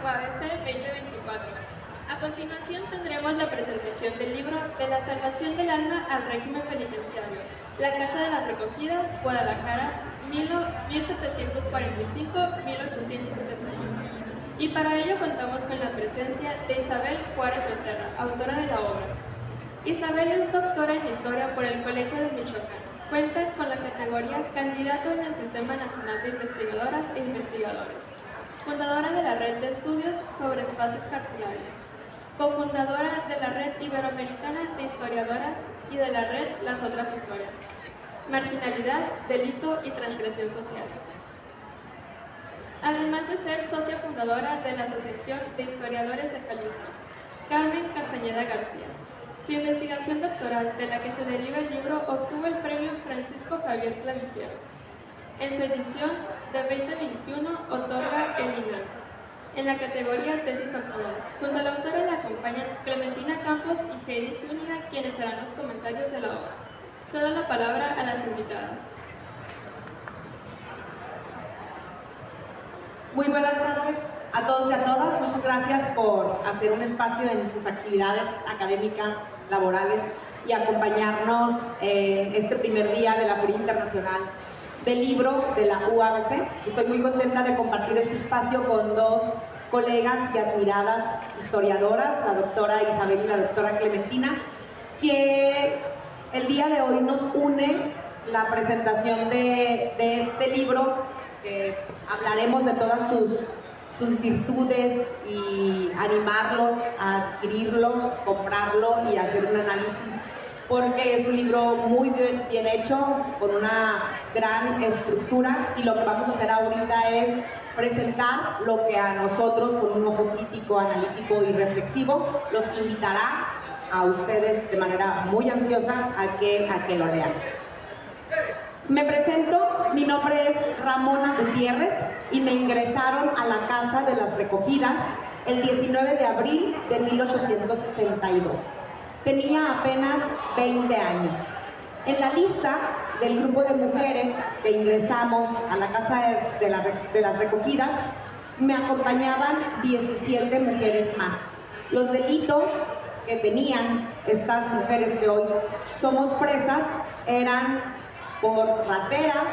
UABC 2024. A continuación tendremos la presentación del libro De la salvación del alma al régimen penitenciario, La Casa de las Recogidas, Guadalajara, 1745-1871. Y para ello contamos con la presencia de Isabel Juárez Becerra, autora de la obra. Isabel es doctora en Historia por el Colegio de Michoacán. Cuenta con la categoría Candidato en el Sistema Nacional de Investigadoras e Investigadores. Fundadora de la Red de Estudios sobre Espacios Carcelarios. Cofundadora de la Red Iberoamericana de Historiadoras y de la Red Las Otras Historias. Marginalidad, delito y transgresión social. Además de ser socia fundadora de la Asociación de Historiadores de Jalisco, Carmen Castañeda García. Su investigación doctoral, de la que se deriva el libro, obtuvo el premio Francisco Javier Clavijero. En su edición de 2021 otorga el INAH, en la categoría Tesis Doctoral. Junto a la autora la acompañan Clementina Campos y Heidi Zúñiga, quienes harán los comentarios de la obra. Cedo la palabra a las invitadas. Muy buenas tardes a todos y a todas. Muchas gracias por hacer un espacio en sus actividades académicas, laborales y acompañarnos en este primer día de la Feria Internacional del Libro de la UABC. Estoy muy contenta de compartir este espacio con dos colegas y admiradas historiadoras, la doctora Isabel y la doctora Clementina, que el día de hoy nos une la presentación de este libro. Hablaremos de todas sus virtudes y animarlos a adquirirlo, comprarlo y hacer un análisis, porque es un libro muy bien hecho, con una gran estructura, y lo que vamos a hacer ahorita es presentar lo que a nosotros, con un ojo crítico, analítico y reflexivo, los invitará a ustedes de manera muy ansiosa a que lo lean. Me presento, mi nombre es Ramona Gutiérrez y me ingresaron a la Casa de las Recogidas el 19 de abril de 1862. Tenía apenas 20 años. En la lista del grupo de mujeres que ingresamos a la Casa de las Recogidas me acompañaban 17 mujeres más. Los delitos que tenían estas mujeres que hoy somos presas eran por rateras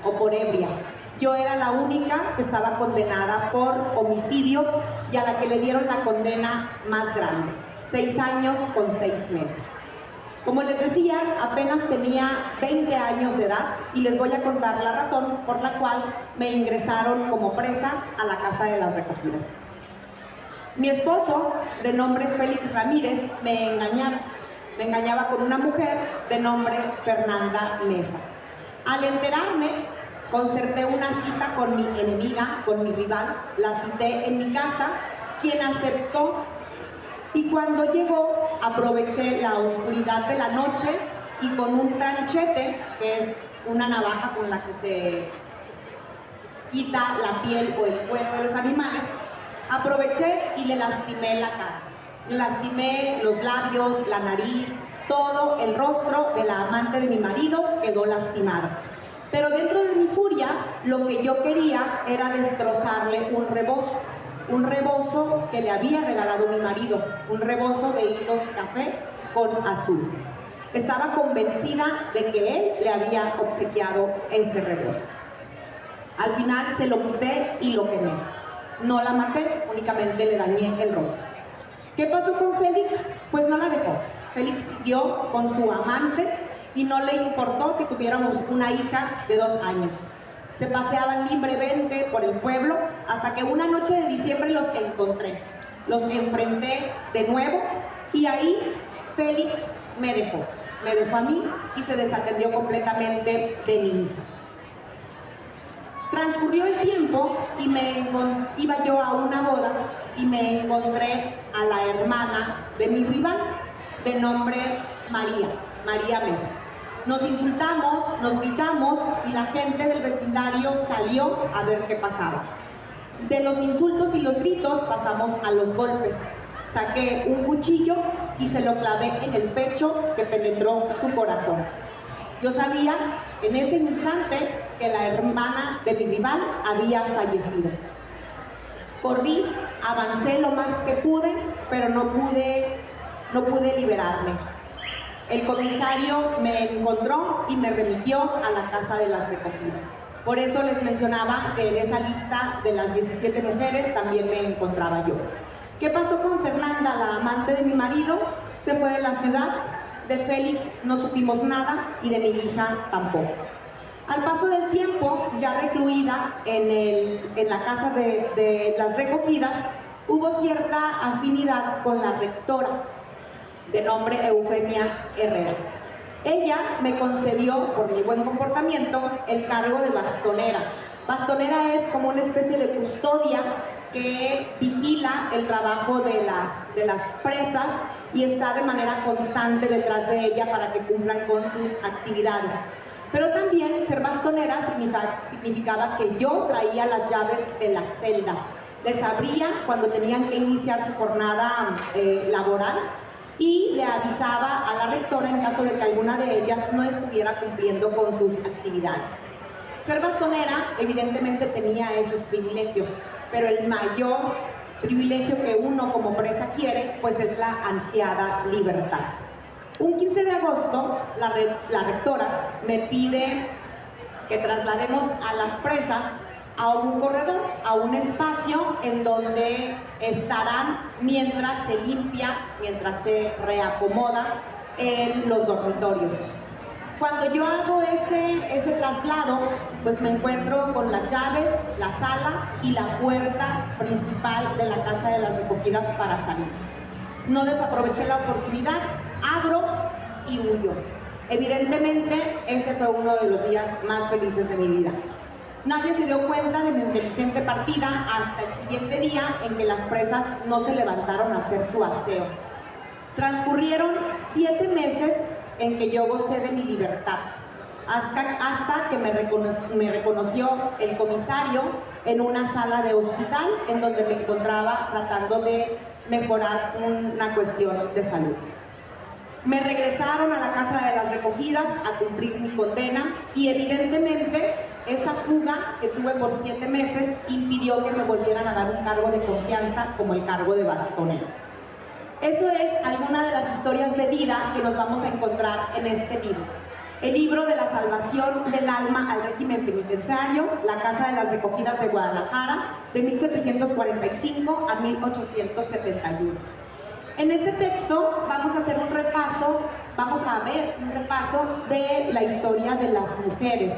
o por ebrias. Yo era la única que estaba condenada por homicidio y a la que le dieron la condena más grande, 6 años con 6 meses. Como les decía, apenas tenía 20 años de edad y les voy a contar la razón por la cual me ingresaron como presa a la Casa de las Recogidas. Mi esposo, de nombre Félix Ramírez, me engañaba con una mujer de nombre Fernanda Mesa. Al enterarme, concerté una cita con mi enemiga, con mi rival, la cité en mi casa, quien aceptó, y cuando llegó aproveché la oscuridad de la noche y con un tranchete, que es una navaja con la que se quita la piel o el cuero de los animales, aproveché y le lastimé la cara. Le lastimé los labios, la nariz, todo el rostro de la amante de mi marido quedó lastimado. Pero dentro de mi furia, lo que yo quería era destrozarle un rebozo que le había regalado mi marido, un rebozo de hilos café con azul. Estaba convencida de que él le había obsequiado ese rebozo. Al final se lo quité y lo quemé. No la maté, únicamente le dañé el rostro. ¿Qué pasó con Félix? Pues no la dejó. Félix siguió con su amante y no le importó que tuviéramos una hija de 2 años. Se paseaban libremente por el pueblo hasta que una noche de diciembre los encontré. Los enfrenté de nuevo y ahí Félix me dejó a mí y se desatendió completamente de mi hija. Transcurrió el tiempo y iba yo a una boda y me encontré a la hermana de mi rival, de nombre María Mesa. Nos insultamos, nos gritamos y la gente del vecindario salió a ver qué pasaba. De los insultos y los gritos pasamos a los golpes. Saqué un cuchillo y se lo clavé en el pecho, que penetró su corazón. Yo sabía en ese instante que la hermana de mi rival había fallecido. Corrí, avancé lo más que pude, pero no pude liberarme. El comisario me encontró y me remitió a la casa de las recogidas. Por eso les mencionaba que en esa lista de las 17 mujeres también me encontraba yo. ¿Qué pasó con Fernanda, la amante de mi marido? Se fue de la ciudad. De Félix no supimos nada y de mi hija tampoco. Al paso del tiempo, ya recluida en la casa de las recogidas, hubo cierta afinidad con la rectora, de nombre Eufemia Herrera. Ella me concedió, por mi buen comportamiento, el cargo de bastonera. Bastonera es como una especie de custodia que vigila el trabajo de las presas y está de manera constante detrás de ella para que cumplan con sus actividades. Pero también ser bastonera significaba que yo traía las llaves de las celdas. Les abría cuando tenían que iniciar su jornada laboral y le avisaba a la rectora en caso de que alguna de ellas no estuviera cumpliendo con sus actividades. Ser bastonera evidentemente tenía esos privilegios, pero el mayor privilegio que uno como presa quiere pues es la ansiada libertad. Un 15 de agosto, la rectora me pide que traslademos a las presas a un corredor, a un espacio en donde estarán mientras se limpia, mientras se reacomoda en los dormitorios. Cuando yo hago ese traslado, pues me encuentro con las llaves, la sala y la puerta principal de la casa de las recogidas para salir. No desaproveché la oportunidad, abro y huyo. Evidentemente, ese fue uno de los días más felices de mi vida. Nadie se dio cuenta de mi inteligente partida hasta el siguiente día en que las presas no se levantaron a hacer su aseo. Transcurrieron 7 meses en que yo gocé de mi libertad, hasta que me reconoció el comisario en una sala de hospital en donde me encontraba tratando de mejorar una cuestión de salud. Me regresaron a la casa de las recogidas a cumplir mi condena y evidentemente esa fuga que tuve por 7 meses impidió que me volvieran a dar un cargo de confianza como el cargo de bastonero. Eso es alguna de las historias de vida que nos vamos a encontrar en este libro. El libro de la salvación del alma al régimen penitenciario, la Casa de las Recogidas de Guadalajara, de 1745 a 1871. En este texto vamos a hacer un repaso, de la historia de las mujeres.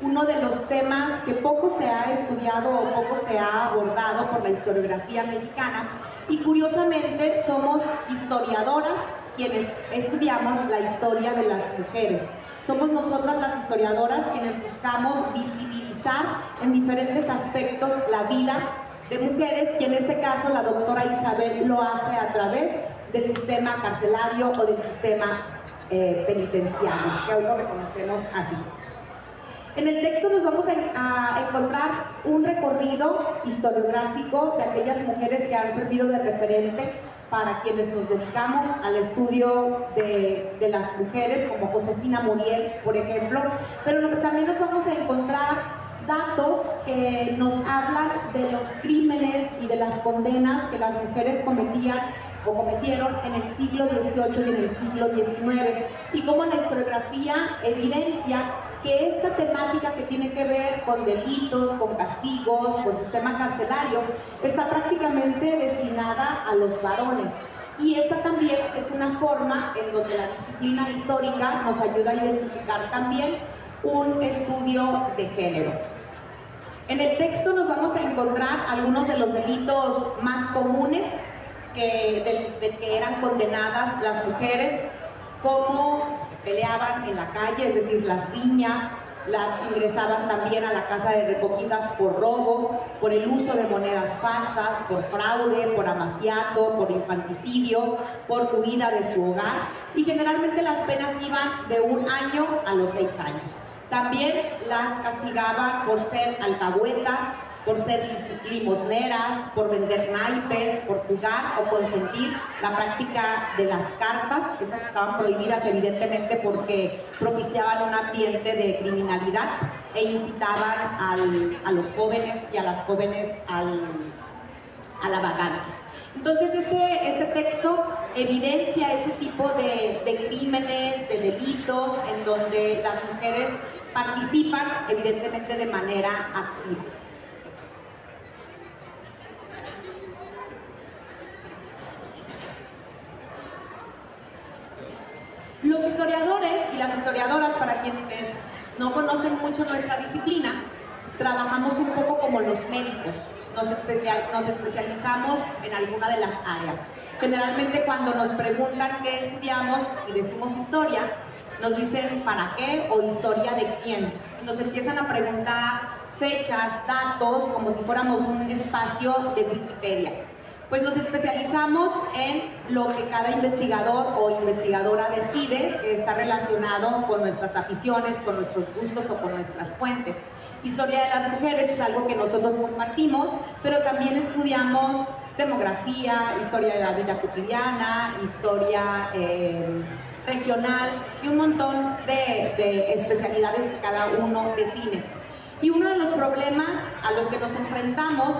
Uno de los temas que poco se ha estudiado o poco se ha abordado por la historiografía mexicana, y curiosamente somos historiadoras quienes estudiamos la historia de las mujeres. Somos nosotras las historiadoras quienes buscamos visibilizar en diferentes aspectos la vida de mujeres, y en este caso la doctora Isabel lo hace a través del sistema carcelario o del sistema penitenciario, que hoy lo reconocemos así. En el texto nos vamos a encontrar un recorrido historiográfico de aquellas mujeres que han servido de referente para quienes nos dedicamos al estudio de las mujeres, como Josefina Muriel, por ejemplo, pero también nos vamos a encontrar datos que nos hablan de los crímenes y de las condenas que las mujeres cometían o cometieron en el siglo XVIII y en el siglo XIX, y cómo la historiografía evidencia que esta temática que tiene que ver con delitos, con castigos, con sistema carcelario, está prácticamente destinada a los varones. Y esta también es una forma en donde la disciplina histórica nos ayuda a identificar también un estudio de género. En el texto nos vamos a encontrar algunos de los delitos más comunes de que eran condenadas las mujeres, como peleaban en la calle, es decir, las riñas, las ingresaban también a la casa de recogidas por robo, por el uso de monedas falsas, por fraude, por amaciato, por infanticidio, por huida de su hogar, y generalmente las penas iban de 1 año a los 6 años. También las castigaban por ser alcahuetas, por ser limosneras, por vender naipes, por jugar o consentir la práctica de las cartas. Estas estaban prohibidas evidentemente porque propiciaban un ambiente de criminalidad e incitaban a los jóvenes y a las jóvenes a la vagancia. Entonces este texto evidencia ese tipo de crímenes, de delitos, en donde las mujeres participan evidentemente de manera activa. Los historiadores y las historiadoras, para quienes no conocen mucho nuestra disciplina, trabajamos un poco como los médicos, nos especializamos en alguna de las áreas. Generalmente cuando nos preguntan qué estudiamos y decimos historia, nos dicen para qué o historia de quién. Y nos empiezan a preguntar fechas, datos, como si fuéramos un espacio de Wikipedia. Pues nos especializamos en lo que cada investigador o investigadora decide que está relacionado con nuestras aficiones, con nuestros gustos o con nuestras fuentes. Historia de las mujeres es algo que nosotros compartimos, pero también estudiamos demografía, historia de la vida cotidiana, historia regional y un montón de especialidades que cada uno define. Y uno de los problemas a los que nos enfrentamos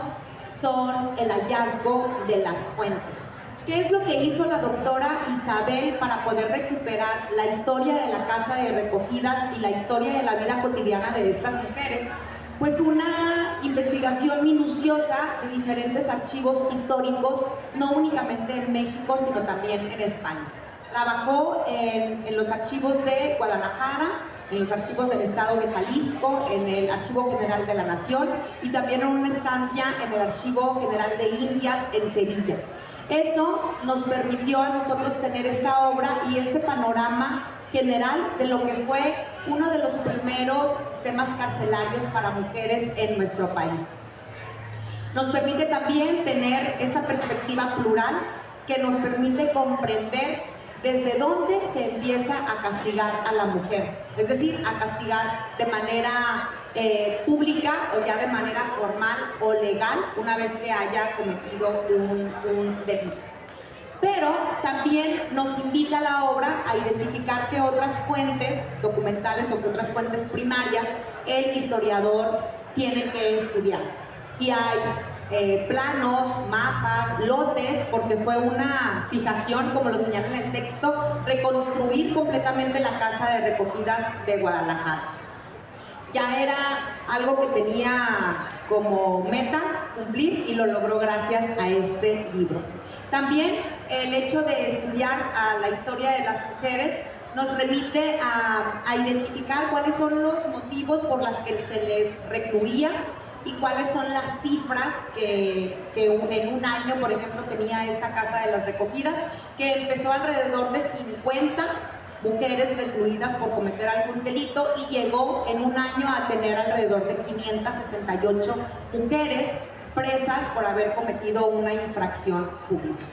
son el hallazgo de las fuentes. ¿Qué es lo que hizo la doctora Isabel para poder recuperar la historia de la casa de recogidas y la historia de la vida cotidiana de estas mujeres? Pues una investigación minuciosa de diferentes archivos históricos, no únicamente en México, sino también en España. Trabajó en los archivos de Guadalajara, en los archivos del Estado de Jalisco, en el Archivo General de la Nación y también en una estancia en el Archivo General de Indias en Sevilla. Eso nos permitió a nosotros tener esta obra y este panorama general de lo que fue uno de los primeros sistemas carcelarios para mujeres en nuestro país. Nos permite también tener esta perspectiva plural que nos permite comprender desde dónde se empieza a castigar a la mujer, es decir, a castigar de manera pública o ya de manera formal o legal una vez que haya cometido un delito. Pero también nos invita la obra a identificar qué otras fuentes documentales o qué otras fuentes primarias el historiador tiene que estudiar. Y hay planos, mapas, lotes, porque fue una fijación, como lo señala en el texto, reconstruir completamente la casa de recogidas de Guadalajara. Ya era algo que tenía como meta cumplir y lo logró gracias a este libro. También el hecho de estudiar a la historia de las mujeres nos remite a identificar cuáles son los motivos por los que se les recluía y cuáles son las cifras que en un año, por ejemplo, tenía esta casa de las recogidas, que empezó alrededor de 50 mujeres recluidas por cometer algún delito y llegó en un año a tener alrededor de 568 mujeres presas por haber cometido una infracción pública.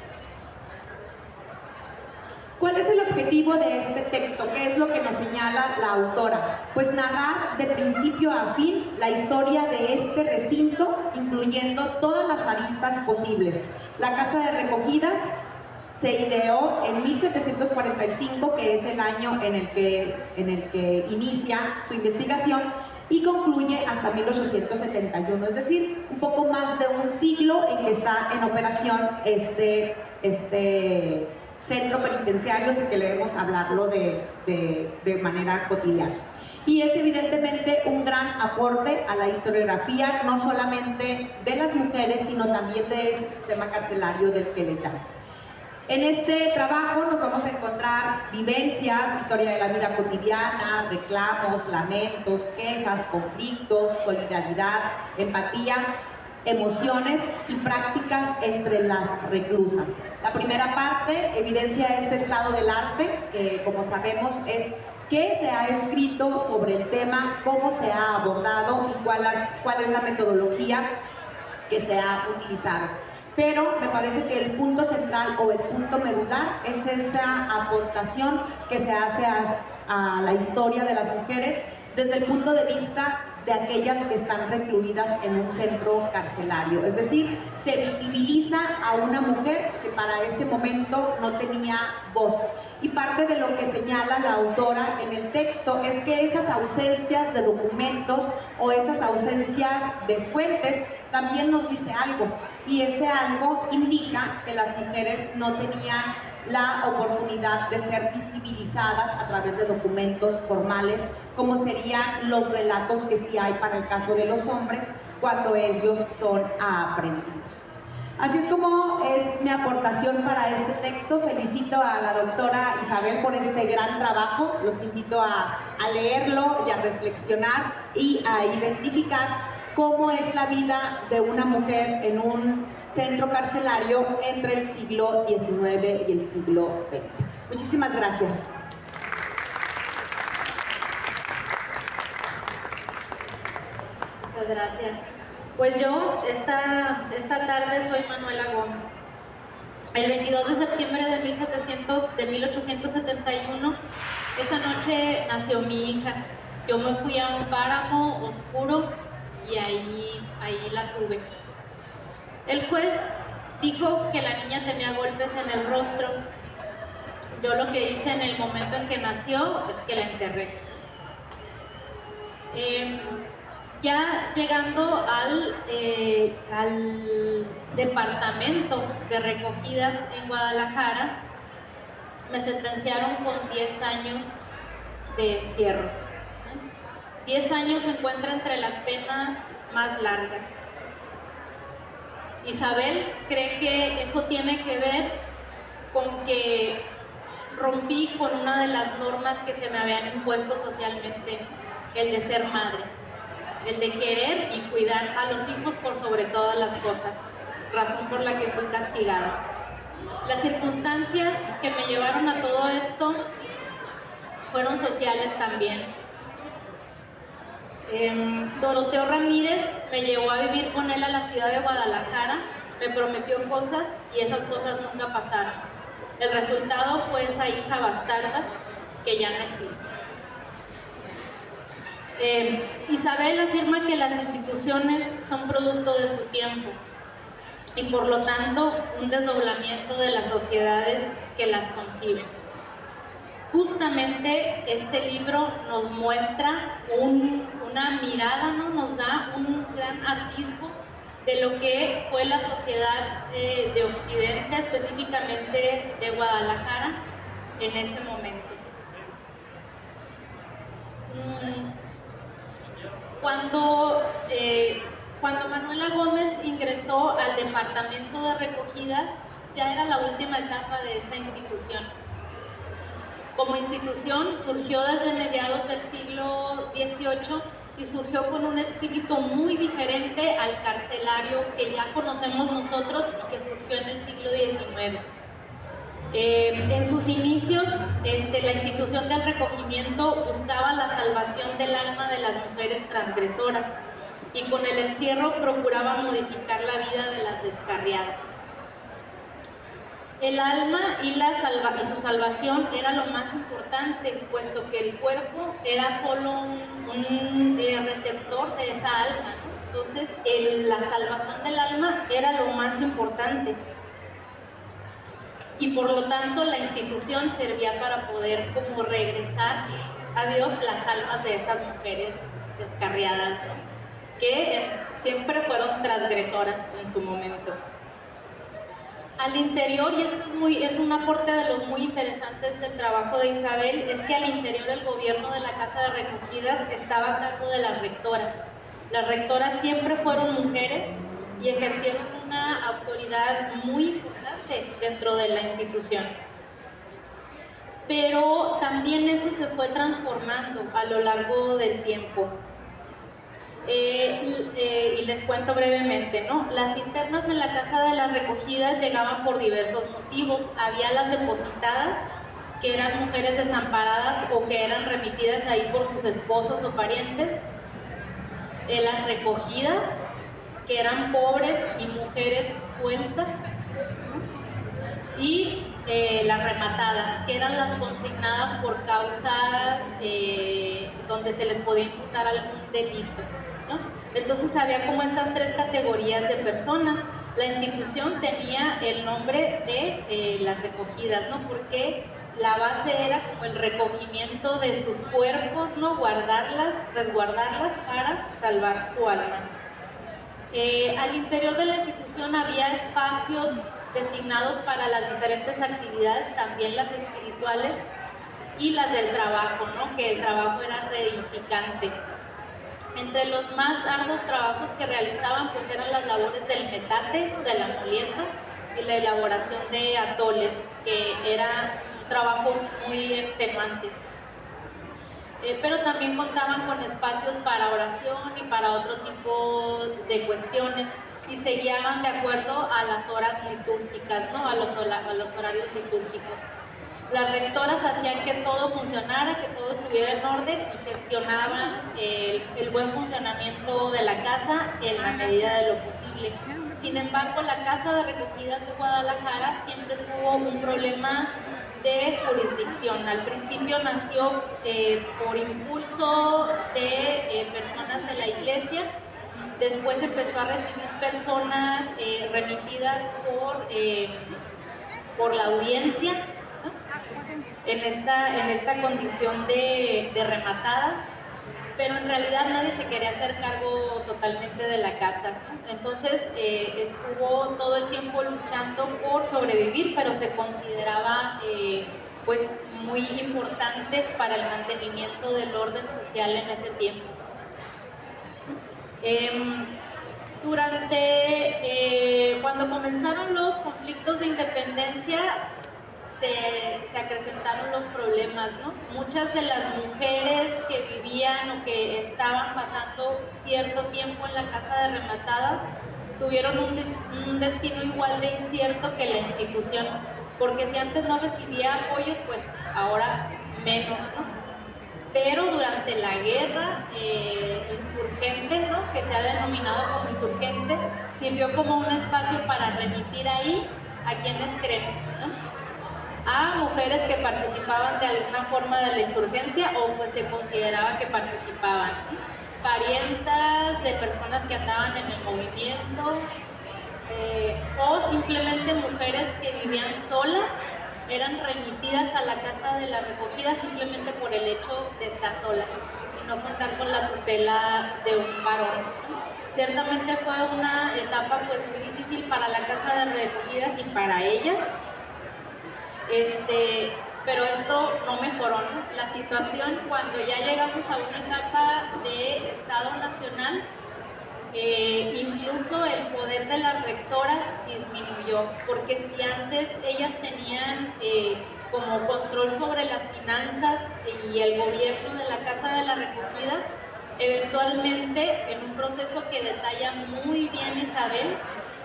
¿Cuál es el objetivo de este texto? ¿Qué es lo que nos señala la autora? Pues narrar de principio a fin la historia de este recinto, incluyendo todas las aristas posibles. La casa de recogidas se ideó en 1745, que es el año en el que inicia su investigación, y concluye hasta 1871, es decir, un poco más de un siglo en que está en operación este centro penitenciario, si queremos hablarlo de manera cotidiana. Y es evidentemente un gran aporte a la historiografía, no solamente de las mujeres, sino también de este sistema carcelario del que le llamo. En este trabajo nos vamos a encontrar vivencias, historia de la vida cotidiana, reclamos, lamentos, quejas, conflictos, solidaridad, empatía, emociones y prácticas entre las reclusas. La primera parte evidencia este estado del arte, que como sabemos es qué se ha escrito sobre el tema, cómo se ha abordado y cuál es la metodología que se ha utilizado. Pero me parece que el punto central o el punto medular es esa aportación que se hace a la historia de las mujeres desde el punto de vista de aquellas que están recluidas en un centro carcelario. Es decir, se visibiliza a una mujer que para ese momento no tenía voz. Y parte de lo que señala la autora en el texto es que esas ausencias de documentos o esas ausencias de fuentes también nos dice algo, y ese algo indica que las mujeres no tenían la oportunidad de ser visibilizadas a través de documentos formales, como serían los relatos que sí hay para el caso de los hombres cuando ellos son aprehendidos. Así es como es mi aportación para este texto. Felicito a la doctora Isabel por este gran trabajo. Los invito a leerlo y a reflexionar y a identificar cómo es la vida de una mujer en un centro carcelario entre el siglo XIX y el siglo XX. Muchísimas gracias. Muchas gracias. Pues yo esta tarde soy Manuela Gómez. El 22 de septiembre de 1871, esa noche nació mi hija. Yo me fui a un páramo oscuro y ahí la tuve. El juez dijo que la niña tenía golpes en el rostro. Yo lo que hice en el momento en que nació es que la enterré. Ya llegando al departamento de recogidas en Guadalajara, me sentenciaron con 10 años de encierro. 10 años se encuentra entre las penas más largas. Isabel cree que eso tiene que ver con que rompí con una de las normas que se me habían impuesto socialmente, el de ser madre, el de querer y cuidar a los hijos por sobre todas las cosas, razón por la que fui castigada. Las circunstancias que me llevaron a todo esto fueron sociales también. Doroteo Ramírez me llevó a vivir con él a la ciudad de Guadalajara, me prometió cosas y esas cosas nunca pasaron. El resultado fue esa hija bastarda que ya no existe. Isabel afirma que las instituciones son producto de su tiempo y por lo tanto un desdoblamiento de las sociedades que las conciben. Justamente este libro nos muestra una mirada, ¿no? Nos da un gran atisbo de lo que fue la sociedad de Occidente, específicamente de Guadalajara, en ese momento. Cuando Manuela Gómez ingresó al departamento de recogidas, ya era la última etapa de esta institución. Como institución surgió desde mediados del siglo XVIII y surgió con un espíritu muy diferente al carcelario que ya conocemos nosotros y que surgió en el siglo XIX. En sus inicios, la institución del recogimiento buscaba la salvación del alma de las mujeres transgresoras y con el encierro procuraba modificar la vida de las descarriadas. El alma y su salvación era lo más importante, puesto que el cuerpo era solo un receptor de esa alma, ¿no? Entonces, la salvación del alma era lo más importante. Y por lo tanto la institución servía para poder como regresar a Dios las almas de esas mujeres descarriadas, ¿no? Que siempre fueron transgresoras en su momento. Al interior, y esto es un aporte de los muy interesantes del trabajo de Isabel, es que al interior el gobierno de la Casa de Recogidas estaba a cargo de las rectoras. Las rectoras siempre fueron mujeres y ejercieron una autoridad muy importante dentro de la institución. Pero también eso se fue transformando a lo largo del tiempo. Y les cuento brevemente, ¿no? Las internas en la Casa de las Recogidas llegaban por diversos motivos. Había las depositadas, que eran mujeres desamparadas o que eran remitidas ahí por sus esposos o parientes. Las recogidas, que eran pobres y mujeres sueltas, ¿no? Y las rematadas, que eran las consignadas por causas donde se les podía imputar algún delito, ¿no? Entonces había como estas tres categorías de personas. La institución tenía el nombre de las recogidas, ¿no? Porque la base era como el recogimiento de sus cuerpos, ¿no? Guardarlas, resguardarlas para salvar su alma. Al interior de la institución había espacios designados para las diferentes actividades, también las espirituales y las del trabajo, ¿no? Que el trabajo era reedificante. Entre los más arduos trabajos que realizaban pues eran las labores del metate, de la molienda y la elaboración de atoles, que era un trabajo muy extenuante. Pero también contaban con espacios para oración y para otro tipo de cuestiones y se guiaban de acuerdo a las horas litúrgicas, ¿no? a los horarios litúrgicos. Las rectoras hacían que todo funcionara, que todo estuviera en orden y gestionaban el buen funcionamiento de la casa en la medida de lo posible. Sin embargo, la Casa de Recogidas de Guadalajara siempre tuvo un problema de jurisdicción. Al principio nació por impulso de personas de la iglesia, después empezó a recibir personas remitidas por la audiencia, ¿no? en esta condición de rematadas, pero en realidad nadie se quería hacer cargo totalmente de la casa. Entonces estuvo todo el tiempo luchando por sobrevivir, pero se consideraba pues muy importante para el mantenimiento del orden social en ese tiempo. Cuando comenzaron los conflictos de independencia, se acrecentaron los problemas, ¿no? Muchas de las mujeres que vivían o que estaban pasando cierto tiempo en la casa de rematadas tuvieron un destino igual de incierto que la institución, porque si antes no recibía apoyos, pues ahora menos, ¿no? Pero durante la guerra insurgente, ¿no? Que se ha denominado como insurgente, sirvió como un espacio para remitir ahí a quienes creen, ¿no? A mujeres que participaban de alguna forma de la insurgencia o pues se consideraba que participaban, parientas de personas que andaban en el movimiento o simplemente mujeres que vivían solas, eran remitidas a la Casa de la Recogida simplemente por el hecho de estar solas y no contar con la tutela de un varón. Ciertamente fue una etapa pues muy difícil para la Casa de Recogidas y para ellas. Pero esto no mejoró, ¿no? La situación cuando ya llegamos a una etapa de Estado Nacional, incluso el poder de las rectoras disminuyó, porque si antes ellas tenían como control sobre las finanzas y el gobierno de la Casa de las Recogidas, eventualmente en un proceso que detalla muy bien Isabel,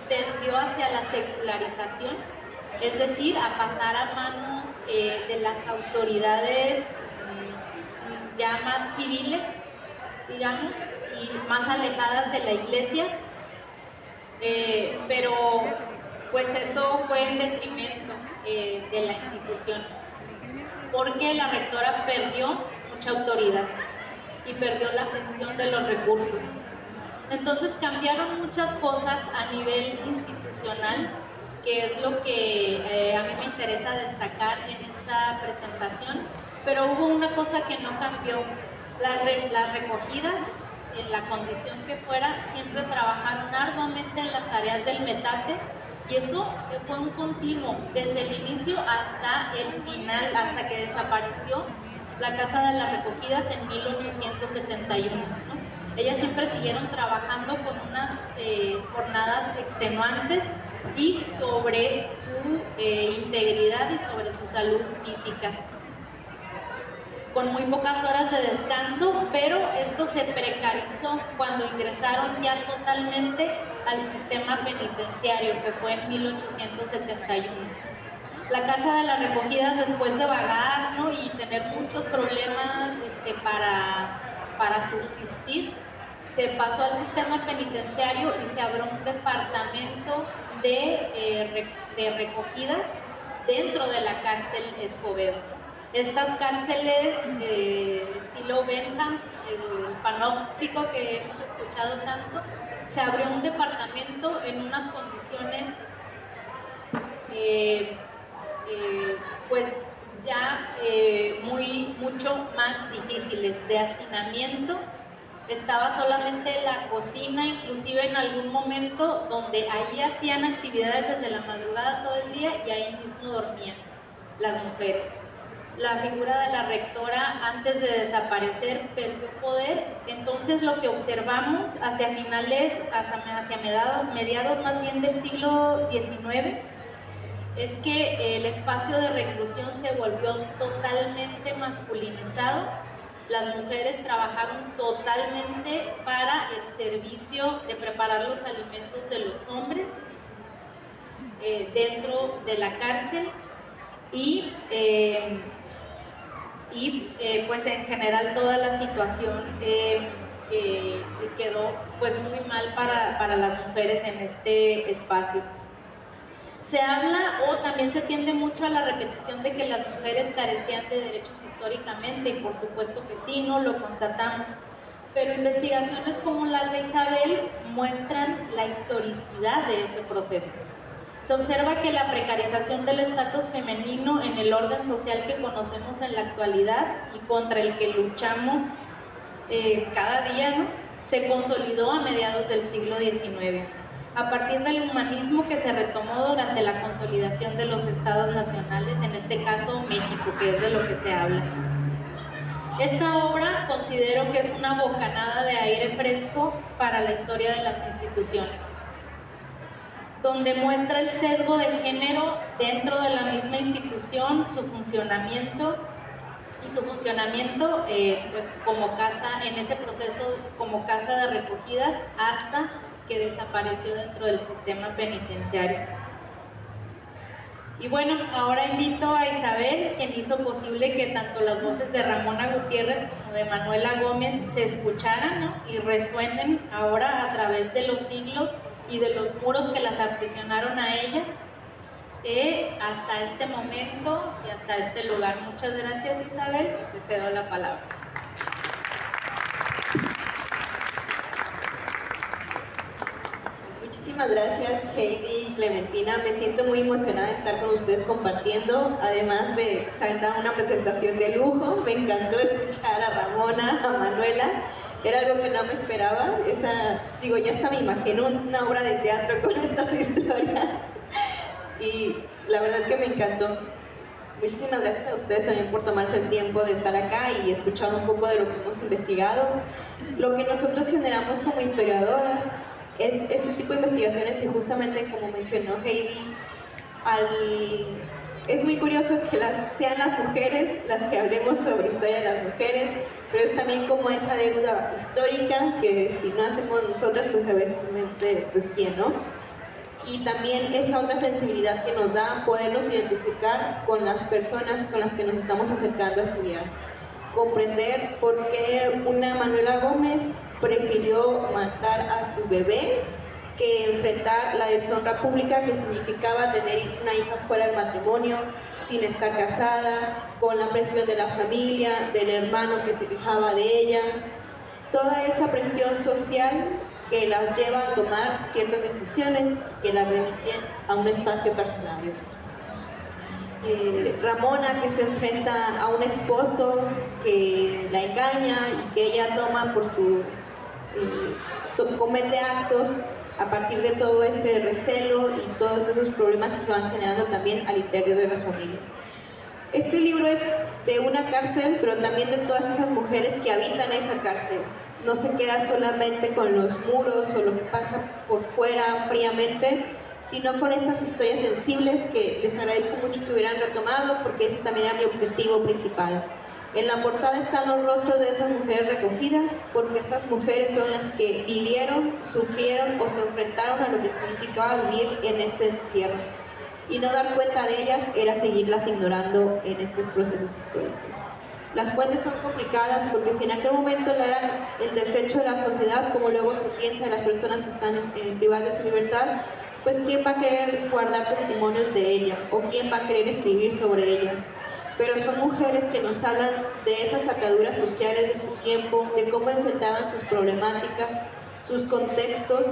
tendió hacia la secularización, es decir, a pasar a manos de las autoridades ya más civiles, digamos, y más alejadas de la iglesia, pero pues eso fue en detrimento de la institución, porque la rectora perdió mucha autoridad y perdió la gestión de los recursos. Entonces cambiaron muchas cosas a nivel institucional, que es lo que a mí me interesa destacar en esta presentación, pero hubo una cosa que no cambió. Las recogidas, en la condición que fuera, siempre trabajaron arduamente en las tareas del metate, y eso fue un continuo, desde el inicio hasta el final, hasta que desapareció la Casa de las Recogidas en 1871, ¿no? Ellas siempre siguieron trabajando con unas jornadas extenuantes y sobre su integridad y sobre su salud física, con muy pocas horas de descanso, pero esto se precarizó cuando ingresaron ya totalmente al sistema penitenciario, que fue en 1871. La Casa de las Recogidas, después de vagar, ¿no? y tener muchos problemas para subsistir, se pasó al sistema penitenciario y se abrió un departamento de recogidas dentro de la cárcel Escobedo. Estas cárceles estilo Bentham, el panóptico que hemos escuchado tanto, se abrió un departamento en unas condiciones pues ya mucho más difíciles, de hacinamiento, estaba solamente la cocina, inclusive en algún momento donde ahí hacían actividades desde la madrugada todo el día y ahí mismo dormían las mujeres. La figura de la rectora, antes de desaparecer, perdió poder. Entonces lo que observamos hacia finales, hacia mediados más bien del siglo XIX, es que el espacio de reclusión se volvió totalmente masculinizado. Las mujeres trabajaron totalmente para el servicio de preparar los alimentos de los hombres dentro de la cárcel y pues en general toda la situación quedó pues muy mal para las mujeres en este espacio. Se habla o también se tiende mucho a la repetición de que las mujeres carecían de derechos históricamente, y por supuesto que sí, no lo constatamos, pero investigaciones como las de Isabel muestran la historicidad de ese proceso. Se observa que la precarización del estatus femenino en el orden social que conocemos en la actualidad y contra el que luchamos cada día, ¿no?, se consolidó a mediados del siglo XIX, a partir del humanismo que se retomó durante la consolidación de los estados nacionales, en este caso México, que es de lo que se habla. Esta obra considero que es una bocanada de aire fresco para la historia de las instituciones, donde muestra el sesgo de género dentro de la misma institución, su funcionamiento pues como casa, en ese proceso como casa de recogidas, hasta que desapareció dentro del sistema penitenciario. Y bueno, ahora invito a Isabel, quien hizo posible que tanto las voces de Ramona Gutiérrez como de Manuela Gómez se escucharan, ¿no?, y resuenen ahora a través de los siglos y de los muros que las aprisionaron a ellas, hasta este momento y hasta este lugar. Muchas gracias, Isabel, y te cedo la palabra. Muchísimas gracias, Heidi y Clementina. Me siento muy emocionada de estar con ustedes compartiendo, además de dar una presentación de lujo. Me encantó escuchar a Ramona, a Manuela. Era algo que no me esperaba. Ya hasta me imagino una obra de teatro con estas historias. Y la verdad que me encantó. Muchísimas gracias a ustedes también por tomarse el tiempo de estar acá y escuchar un poco de lo que hemos investigado. Lo que nosotros generamos como historiadoras es este tipo de investigaciones, y justamente como mencionó Heidi, es muy curioso que sean las mujeres las que hablemos sobre historia de las mujeres, pero es también como esa deuda histórica que si no hacemos nosotras, pues a veces, pues quién, ¿no? Y también esa otra sensibilidad que nos da podernos identificar con las personas con las que nos estamos acercando a estudiar. Comprender por qué una Manuela Gómez prefirió matar a su bebé que enfrentar la deshonra pública que significaba tener una hija fuera del matrimonio, sin estar casada, con la presión de la familia, del hermano que se quejaba de ella, toda esa presión social que las lleva a tomar ciertas decisiones que las remiten a un espacio carcelario. Ramona, que se enfrenta a un esposo que la engaña y que ella toma por comete actos a partir de todo ese recelo y todos esos problemas que se van generando también al interior de las familias. Este libro es de una cárcel, pero también de todas esas mujeres que habitan esa cárcel. No se queda solamente con los muros o lo que pasa por fuera fríamente, sino con estas historias sensibles que les agradezco mucho que hubieran retomado, porque ese también era mi objetivo principal. En la portada están los rostros de esas mujeres recogidas, porque esas mujeres fueron las que vivieron, sufrieron o se enfrentaron a lo que significaba vivir en ese encierro. Y no dar cuenta de ellas era seguirlas ignorando en estos procesos históricos. Las fuentes son complicadas porque si en aquel momento no eran el desecho de la sociedad, como luego se piensa de las personas que están privadas de su libertad, pues ¿quién va a querer guardar testimonios de ella? ¿O quién va a querer escribir sobre ellas? Pero son mujeres que nos hablan de esas ataduras sociales de su tiempo, de cómo enfrentaban sus problemáticas, sus contextos,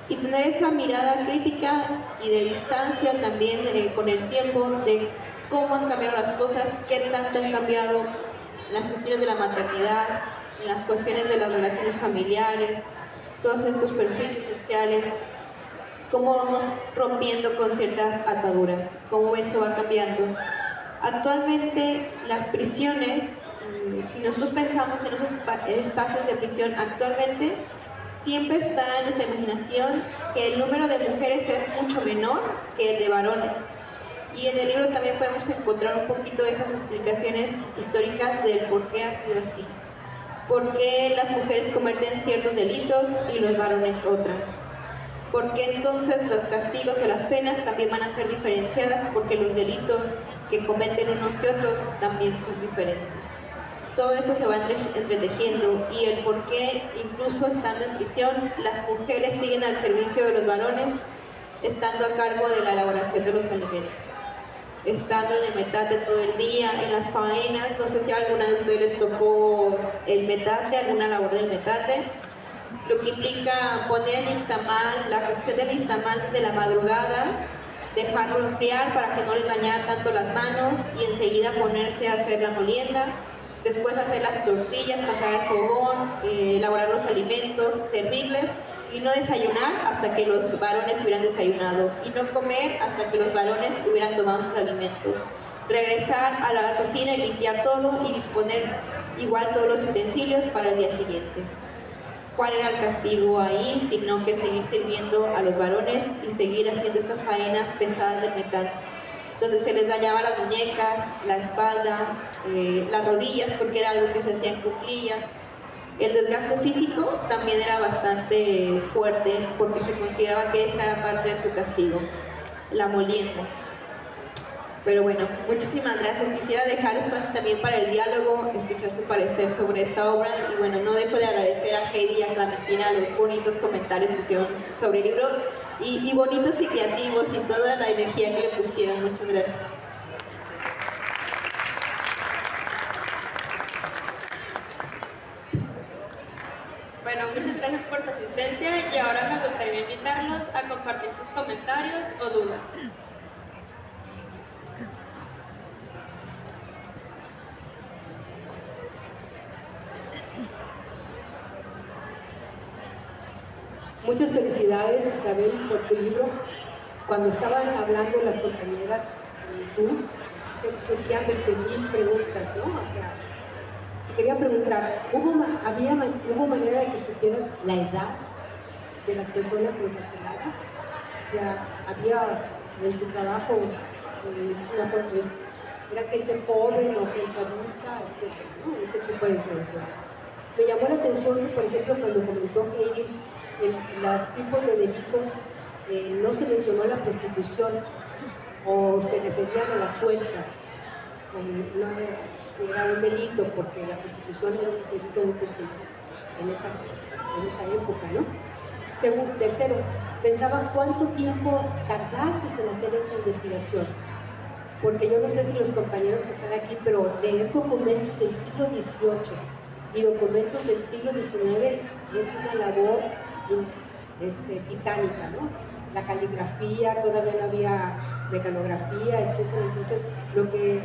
y tener esa mirada crítica y de distancia también con el tiempo de cómo han cambiado las cosas, qué tanto han cambiado las cuestiones de la maternidad, en las cuestiones de las relaciones familiares, todos estos perjuicios sociales, cómo vamos rompiendo con ciertas ataduras, cómo eso va cambiando. Actualmente las prisiones, si nosotros pensamos en esos espacios de prisión actualmente, siempre está en nuestra imaginación que el número de mujeres es mucho menor que el de varones. Y en el libro también podemos encontrar un poquito esas explicaciones históricas del por qué ha sido así. Por qué las mujeres cometen ciertos delitos y los varones otras. ¿Por qué entonces los castigos o las penas también van a ser diferenciadas? Porque los delitos que cometen unos y otros también son diferentes. Todo eso se va entretejiendo y el por qué, incluso estando en prisión, las mujeres siguen al servicio de los varones, estando a cargo de la elaboración de los alimentos, estando en el metate todo el día, en las faenas. No sé si a alguna de ustedes les tocó el metate, alguna labor del metate, lo que implica poner el nixtamal, la cocción del nixtamal desde la madrugada, dejarlo enfriar para que no les dañara tanto las manos y enseguida ponerse a hacer la molienda, después hacer las tortillas, pasar el fogón, elaborar los alimentos, servirles y no desayunar hasta que los varones hubieran desayunado y no comer hasta que los varones hubieran tomado sus alimentos. Regresar a la cocina y limpiar todo y disponer igual todos los utensilios para el día siguiente. ¿Cuál era el castigo ahí? Sino que seguir sirviendo a los varones y seguir haciendo estas faenas pesadas del metal, donde se les dañaba las muñecas, la espalda, las rodillas, porque era algo que se hacía en cuclillas. El desgaste físico también era bastante fuerte, porque se consideraba que esa era parte de su castigo, la molienda. Pero bueno, muchísimas gracias. Quisiera dejar espacio también para el diálogo, escuchar su parecer sobre esta obra. Y bueno, no dejo de agradecer a Heidi y a Clementina los bonitos comentarios que hicieron sobre el libro y bonitos y creativos y toda la energía que le pusieron. Muchas gracias. Bueno, muchas gracias por su asistencia y ahora me gustaría invitarlos a compartir sus comentarios o dudas. Muchas felicidades, Isabel, por tu libro. Cuando estaban hablando las compañeras y tú, surgían 20,000 preguntas, ¿no? O sea, te quería preguntar, ¿hubo manera de que supieras la edad de las personas encarceladas? Ya había en tu trabajo, era gente joven o gente adulta, etcétera, ¿no? Ese tipo de información. Me llamó la atención que, por ejemplo, cuando comentó Heidi los tipos de delitos, no se mencionó la prostitución o se referían a las sueltas, no si era un delito, porque la prostitución era un delito muy perseguido en esa época, ¿no? Tercero, pensaba cuánto tiempo tardaste en hacer esta investigación, porque yo no sé si los compañeros que están aquí, pero leer documentos del siglo XVIII y documentos del siglo XIX es una labor titánica, ¿no? La caligrafía, todavía no había mecanografía, etc. Entonces, lo que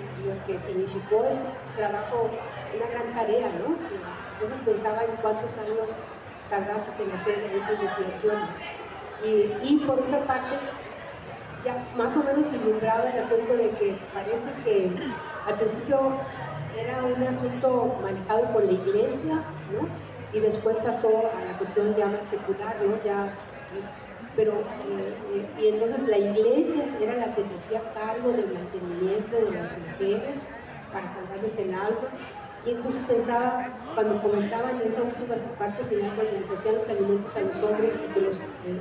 significó es un trabajo, una gran tarea, ¿no? Entonces pensaba en cuántos años tardaste en hacer esa investigación. Y por otra parte, ya más o menos vislumbraba el asunto de que parece que al principio era un asunto manejado por la iglesia, ¿no? Y después pasó a la cuestión ya más secular, ¿no? Y entonces la iglesia era la que se hacía cargo del mantenimiento de las mujeres para salvarles el alma. Y entonces pensaba, cuando comentaban esa última parte final, cuando les hacían los alimentos a los hombres,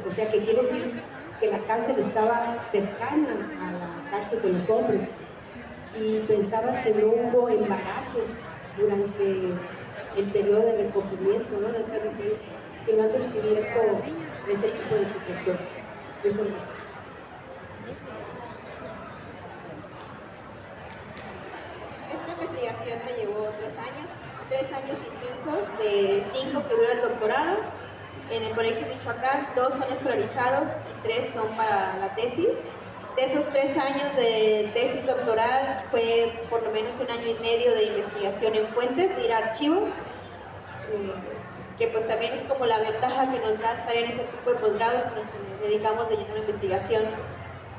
o sea, que quiere decir que la cárcel estaba cercana a la cárcel de los hombres. Y pensaba si no hubo embarazos durante el periodo de recogimiento, ¿no? De ser mujeres, si no han descubierto ese tipo de situaciones. Muchas gracias. Esta investigación me llevó 3 años intensos, de 5 que dura el doctorado. En el Colegio Michoacán, 2 son escolarizados y 3 son para la tesis. De esos 3 años de tesis doctoral fue por lo menos 1 año y medio de investigación en fuentes, de ir a archivos. que pues también es como la ventaja que nos da estar en ese tipo de posgrados que nos dedicamos de lleno a la investigación.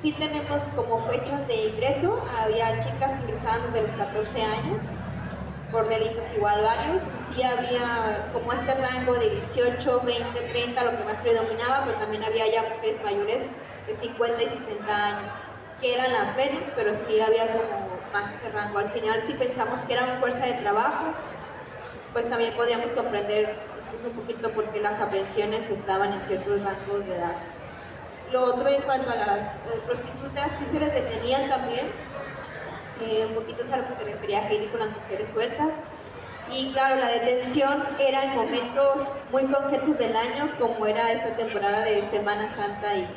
Sí tenemos como fechas de ingreso, había chicas que ingresaban desde los 14 años, por delitos igual varios, sí había como este rango de 18, 20, 30, lo que más predominaba, pero también había ya mujeres mayores de 50 y 60 años, que eran las menos, pero sí había como más ese rango. Al final, si pensamos que eran fuerza de trabajo, pues también podríamos comprender incluso un poquito por qué las aprehensiones estaban en ciertos rangos de edad. Lo otro, en cuanto a las prostitutas, sí se les detenían también, un poquito es a lo que se refería Heidi con las mujeres sueltas. Y claro, la detención era en momentos muy concretos del año, como era esta temporada de Semana Santa y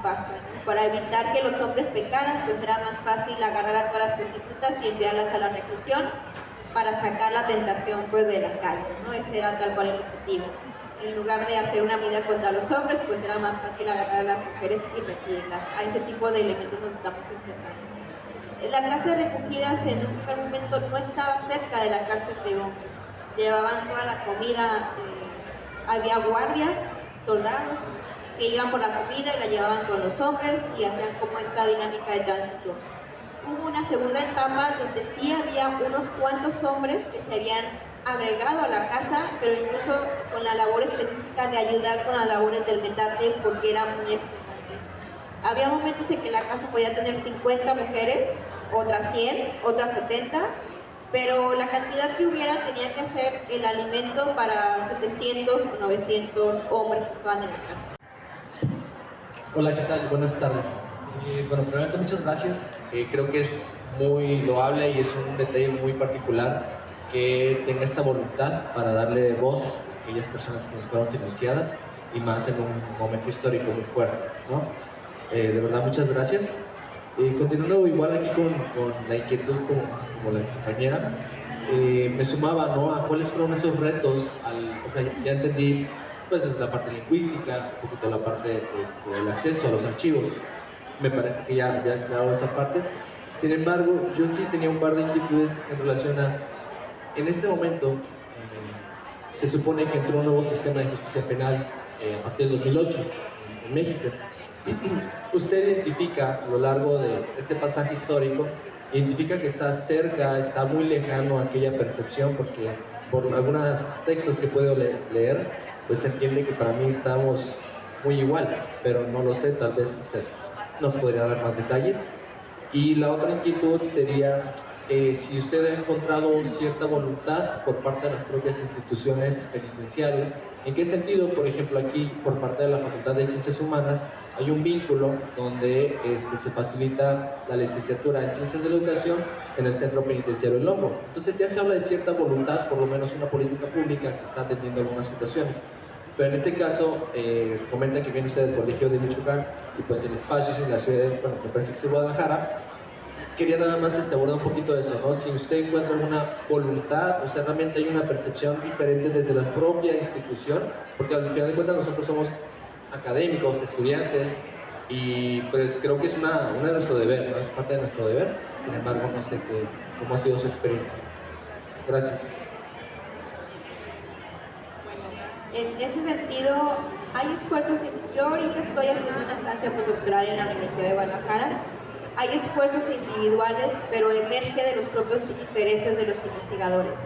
Pascua, ¿no? Para evitar que los hombres pecaran, pues era más fácil agarrar a todas las prostitutas y enviarlas a la reclusión para sacar la tentación pues de las calles, ¿no? Ese era tal cual el objetivo. En lugar de hacer una medida contra los hombres, pues era más fácil agarrar a las mujeres y recluirlas. A ese tipo de elementos nos estamos enfrentando. La casa de recogidas en un primer momento no estaba cerca de la cárcel de hombres. Llevaban toda la comida, había guardias, soldados, que iban por la comida y la llevaban con los hombres y hacían como esta dinámica de tránsito. Hubo una segunda etapa donde sí había unos cuantos hombres que se habían agregado a la casa, pero incluso con la labor específica de ayudar con las labores del metate porque era muy extenuante. Había momentos en que la casa podía tener 50 mujeres, otras 100, otras 70, pero la cantidad que hubiera tenía que hacer el alimento para 700 o 900 hombres que estaban en la cárcel. Hola, ¿qué tal? Buenas tardes. Bueno, primeramente muchas gracias. Creo que es muy loable y es un detalle muy particular que tenga esta voluntad para darle voz a aquellas personas que nos fueron silenciadas y más en un momento histórico muy fuerte, ¿no? De verdad, muchas gracias. Continuando igual aquí con la inquietud como la compañera, me sumaba, ¿no?, a cuáles fueron esos retos. O sea, ya entendí pues desde la parte lingüística, un poquito la parte del acceso a los archivos. Me parece que ya aclarado esa parte. Sin embargo, yo sí tenía un par de inquietudes en relación a, en este momento, se supone que entró un nuevo sistema de justicia penal a partir del 2008 en México. Usted identifica a lo largo de este pasaje histórico, identifica que está cerca, está muy lejano a aquella percepción, porque por algunos textos que puedo leer, pues se entiende que para mí estamos muy igual, pero no lo sé, tal vez usted nos podría dar más detalles. Y la otra inquietud sería si usted ha encontrado cierta voluntad por parte de las propias instituciones penitenciarias. ¿En qué sentido? Por ejemplo, aquí por parte de la Facultad de Ciencias Humanas hay un vínculo donde se facilita la licenciatura en Ciencias de la Educación en el Centro Penitenciario El Hongo. Entonces ya se habla de cierta voluntad, por lo menos una política pública que está atendiendo algunas situaciones. Pero en este caso, comenta que viene usted del Colegio de Michoacán y pues el espacio es en la ciudad, bueno, me parece que es Guadalajara. Quería nada más abordar un poquito de eso, ¿no? Si usted encuentra alguna voluntad, o sea, realmente hay una percepción diferente desde la propia institución, porque al final de cuentas nosotros somos académicos, estudiantes, y pues creo que es una de nuestro deber, ¿no? Es parte de nuestro deber. Sin embargo, no sé cómo ha sido su experiencia. Gracias. En ese sentido, hay esfuerzos. Yo ahorita estoy haciendo una estancia postdoctoral en la Universidad de Guadalajara. Hay esfuerzos individuales, pero emerge de los propios intereses de los investigadores.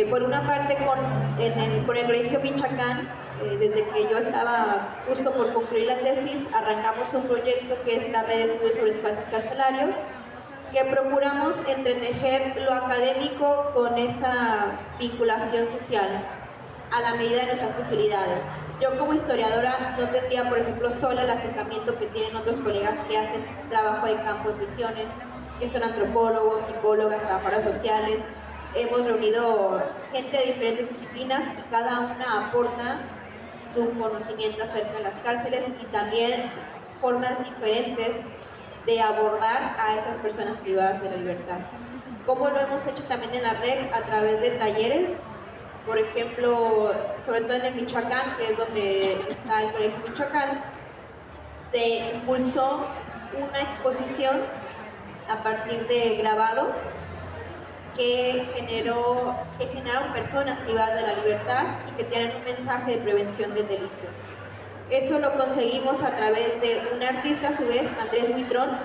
Por una parte, con el Colegio Michoacán, desde que yo estaba justo por concluir la tesis, arrancamos un proyecto que es la Red de Estudios sobre Espacios Carcelarios, que procuramos entretejer lo académico con esa vinculación social a la medida de nuestras posibilidades. Yo como historiadora no tendría, por ejemplo, sola el acercamiento que tienen otros colegas que hacen trabajo de campo en prisiones, que son antropólogos, psicólogas, trabajadoras sociales. Hemos reunido gente de diferentes disciplinas y cada una aporta su conocimiento acerca de las cárceles y también formas diferentes de abordar a esas personas privadas de la libertad. Como lo hemos hecho también en la red a través de talleres. Por ejemplo, sobre todo en el Michoacán, que es donde está el Colegio Michoacán, se impulsó una exposición a partir de grabado que generaron personas privadas de la libertad y que tienen un mensaje de prevención del delito. Eso lo conseguimos a través de un artista, a su vez, Andrés Huitrón,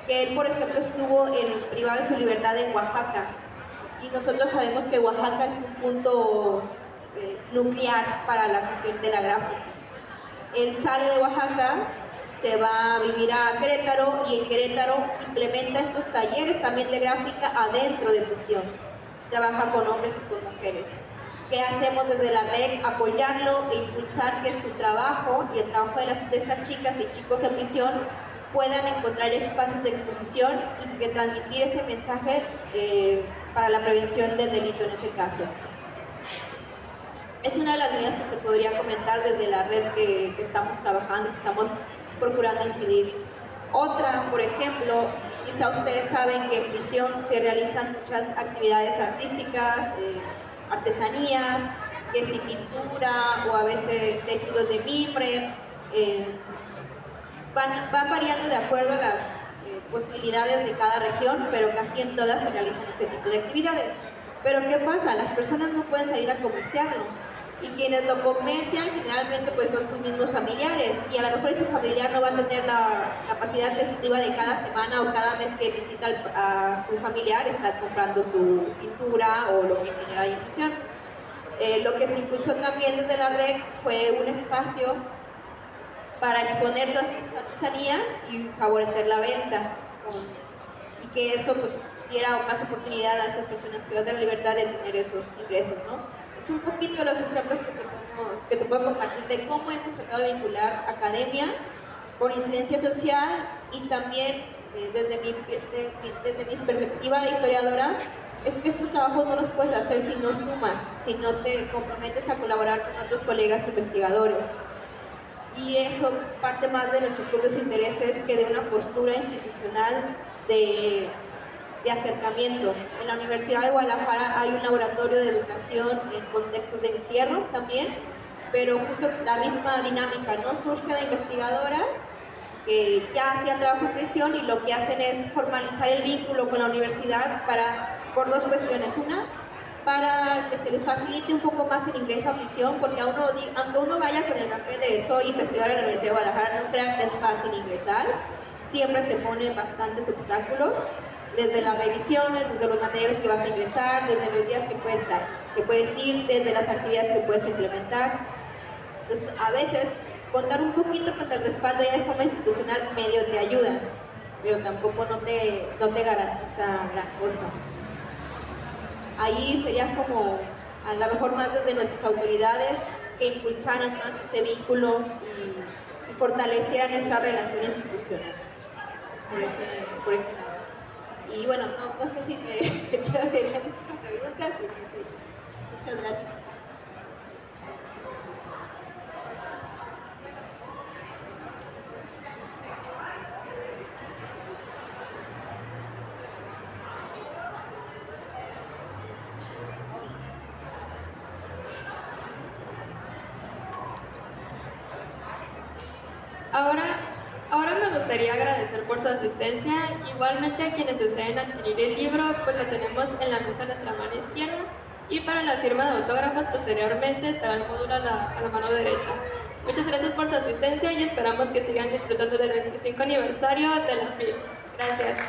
que él, por ejemplo, estuvo privado de su libertad en Oaxaca. Y nosotros sabemos que Oaxaca es un punto nuclear para la cuestión de la gráfica. Él sale de Oaxaca, se va a vivir a Querétaro y en Querétaro implementa estos talleres también de gráfica adentro de prisión. Trabaja con hombres y con mujeres. ¿Qué hacemos desde la REC? Apoyarlo e impulsar que su trabajo y el trabajo de estas chicas y chicos en prisión puedan encontrar espacios de exposición y que transmitir ese mensaje para la prevención del delito en ese caso. Es una de las medidas que te podría comentar desde la red que estamos trabajando, que estamos procurando incidir. Otra, por ejemplo, quizá ustedes saben que en prisión se realizan muchas actividades artísticas, artesanías, que si pintura o a veces tejidos de mimbre, van variando de acuerdo a las posibilidades de cada región, pero casi en todas se realizan este tipo de actividades. Pero ¿qué pasa? Las personas no pueden salir a comerciarlo. Y quienes lo comercian generalmente pues son sus mismos familiares y a lo mejor ese familiar no va a tener la capacidad adquisitiva de cada semana o cada mes que visita a su familiar estar comprando su pintura o lo que genera ahí en prisión. Lo que se impulsó también desde la REC fue un espacio para exponer todas sus artesanías y favorecer la venta y que eso pues diera más oportunidad a estas personas privadas de la libertad de tener esos ingresos, ¿no? Es un poquito los ejemplos que te puedo compartir de cómo hemos tratado de vincular academia con incidencia social y también desde mi perspectiva de historiadora, es que estos trabajos no los puedes hacer si no sumas, si no te comprometes a colaborar con otros colegas investigadores. Y eso parte más de nuestros propios intereses que de una postura institucional de acercamiento. En la Universidad de Guadalajara hay un laboratorio de educación en contextos de encierro también, pero justo la misma dinámica, ¿no? Surge de investigadoras que ya hacían trabajo en prisión y lo que hacen es formalizar el vínculo con la universidad por dos cuestiones. Una, para que se les facilite un poco más el ingreso a prisión, porque aunque uno vaya con el café de soy investigadora de la Universidad de Guadalajara, no crean que es fácil ingresar, siempre se ponen bastantes obstáculos, desde las revisiones, desde los materiales que vas a ingresar, desde los días que puedes ir, desde las actividades que puedes implementar. Entonces, a veces, contar un poquito con el respaldo ya de forma institucional medio te ayuda, pero tampoco no te garantiza gran cosa. Ahí sería como, a lo mejor más desde nuestras autoridades, que impulsaran más ese vínculo y fortalecieran esa relación institucional por ese lado. Y bueno, no sé si te quedo de preguntas. Muchas gracias. Ahora me gustaría agradecer por su asistencia, igualmente a quienes deseen adquirir el libro, pues lo tenemos en la mesa a nuestra mano izquierda, y para la firma de autógrafos posteriormente estará el módulo a la mano derecha. Muchas gracias por su asistencia y esperamos que sigan disfrutando del 25 aniversario de la FIL. Gracias.